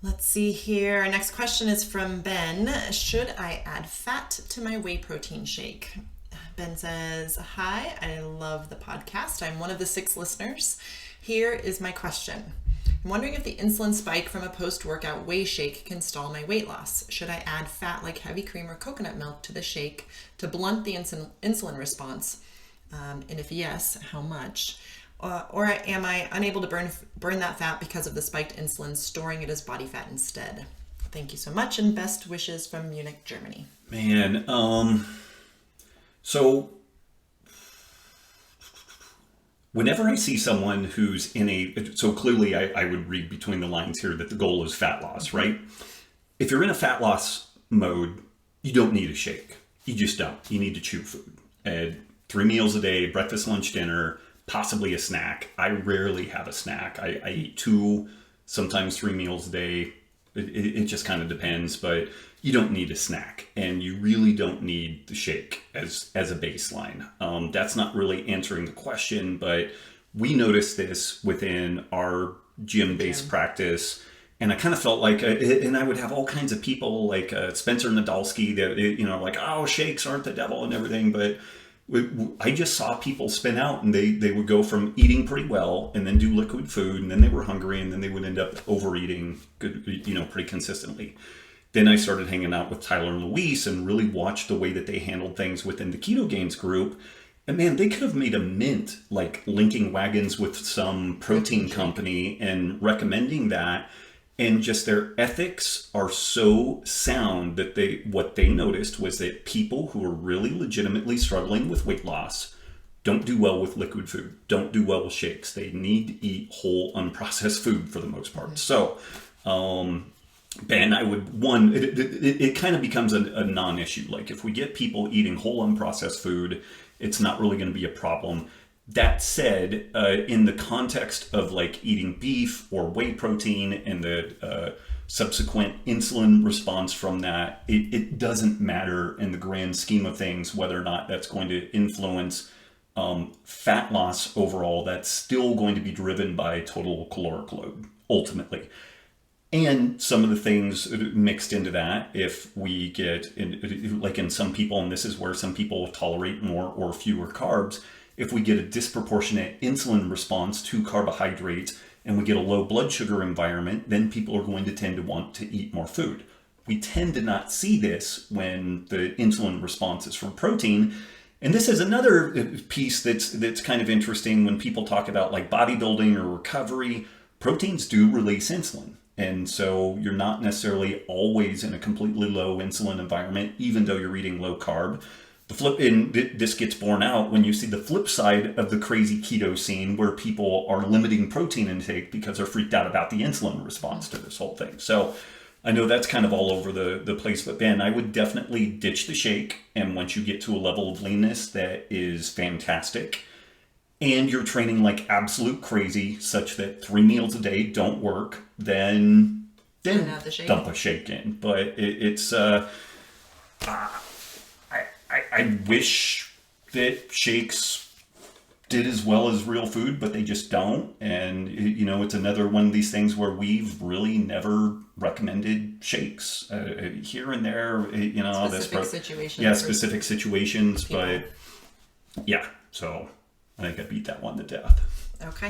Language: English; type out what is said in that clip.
Let's see here. Our next question is from Ben. Should I add fat to my whey protein shake? Ben says, "Hi, I love the podcast. I'm one of the 6 listeners. Here is my question. I'm wondering if the insulin spike from a post-workout whey shake can stall my weight loss. Should I add fat like heavy cream or coconut milk to the shake to blunt the insulin response? And if yes, how much? Or am I unable to burn that fat because of the spiked insulin, storing it as body fat instead? Thank you so much, and best wishes from Munich, Germany." Man, so whenever I see someone who's so clearly I would read between the lines here that the goal is fat loss, right? If you're in a fat loss mode, you don't need a shake. You just don't. You need to chew food. 3 meals a day, breakfast, lunch, dinner, possibly a snack. I rarely have a snack. I eat 2, sometimes 3 meals a day. It just kind of depends, but you don't need a snack, and you really don't need the shake as a baseline. That's not really answering the question, but we noticed this within our gym-based practice, and I kind of felt like, and I would have all kinds of people like Spencer Nadolski that, like, oh, shakes aren't the devil and everything, but I just saw people spin out, and they would go from eating pretty well and then do liquid food, and then they were hungry, and then they would end up overeating pretty consistently. Then I started hanging out with Tyler and Luis and really watched the way that they handled things within the Keto Gains group. And man, they could have made a mint, like linking wagons with some protein company and recommending that. And just their ethics are so sound that what they noticed was that people who are really legitimately struggling with weight loss don't do well with liquid food, don't do well with shakes. They need to eat whole, unprocessed food for the most part. So, Ben, it kind of becomes a non-issue. Like if we get people eating whole, unprocessed food, it's not really going to be a problem. That said, in the context of like eating beef or whey protein and the subsequent insulin response from that, it doesn't matter in the grand scheme of things whether or not that's going to influence fat loss overall. That's still going to be driven by total caloric load, ultimately. And some of the things mixed into that, if we get, like in some people, and this is where some people tolerate more or fewer carbs, if we get a disproportionate insulin response to carbohydrates and we get a low blood sugar environment, then people are going to tend to want to eat more food. We tend to not see this when the insulin response is from protein. And this is another piece that's kind of interesting when people talk about like bodybuilding or recovery. Proteins do release insulin. And so you're not necessarily always in a completely low insulin environment, even though you're eating low carb. This gets borne out when you see the flip side of the crazy keto scene where people are limiting protein intake because they're freaked out about the insulin response to this whole thing. So I know that's kind of all over the place, but Ben, I would definitely ditch the shake. And once you get to a level of leanness that is fantastic, and you're training like absolute crazy such that 3 meals a day don't work, then dump a shake in. But I wish that shakes did as well as real food, but they just don't. And, it's another one of these things where we've really never recommended shakes here and there, specific situations. But yeah, so I think I beat that one to death. Okay.